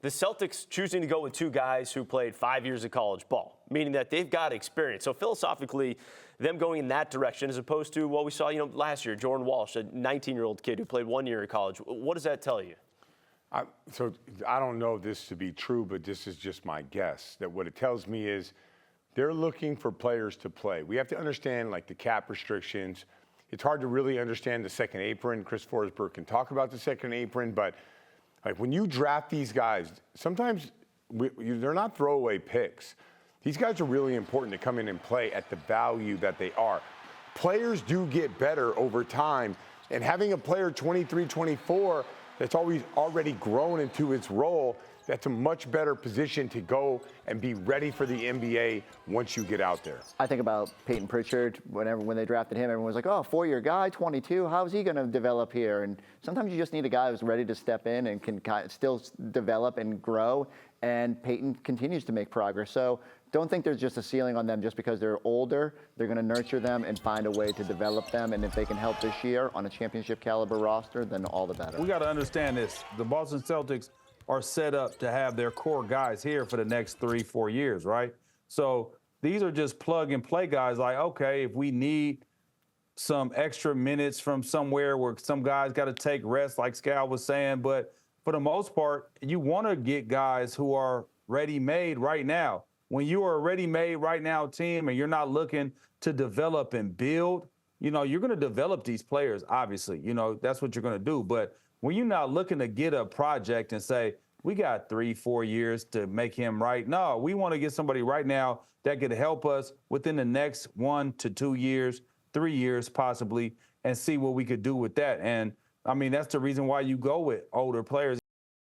the Celtics choosing to go with two guys who played 5 years of college ball, meaning that they've got experience. So philosophically, them going in that direction as opposed to what we saw, last year, Jordan Walsh, a 19-year-old kid who played 1 year in college. What does that tell you? So I don't know this to be true, but this is just my guess, that what it tells me is they're looking for players to play. We have to understand, like, the cap restrictions. It's hard to really understand the second apron. Chris Forsberg can talk about the second apron, but like when you draft these guys, sometimes they're not throwaway picks. These guys are really important to come in and play at the value that they are. Players do get better over time, and having a player 23, 24 that's already grown into its role, that's a much better position to go and be ready for the NBA once you get out there. I think about Peyton Pritchard. When they drafted him, everyone was like, oh, 4-year guy, 22, how's he going to develop here? And sometimes you just need a guy who's ready to step in and can still develop and grow, and Peyton continues to make progress. So don't think there's just a ceiling on them just because they're older. They're going to nurture them and find a way to develop them, and if they can help this year on a championship caliber roster, then all the better. We got to understand this. The Boston Celtics are set up to have their core guys here for the next 3-4 years, right? So these are just plug and play guys like, okay, if we need some extra minutes from somewhere where some guys got to take rest, like Scal was saying, but for the most part, you want to get guys who are ready-made right now. When you are a ready-made right now team and you're not looking to develop and build, you're going to develop these players, obviously. That's what you're going to do. But when you're not looking to get a project and say, we got 3-4 years to make him right. No, we want to get somebody right now that could help us within the next 1 to 2 years, 3 years possibly, and see what we could do with that. And, I mean, that's the reason why you go with older players.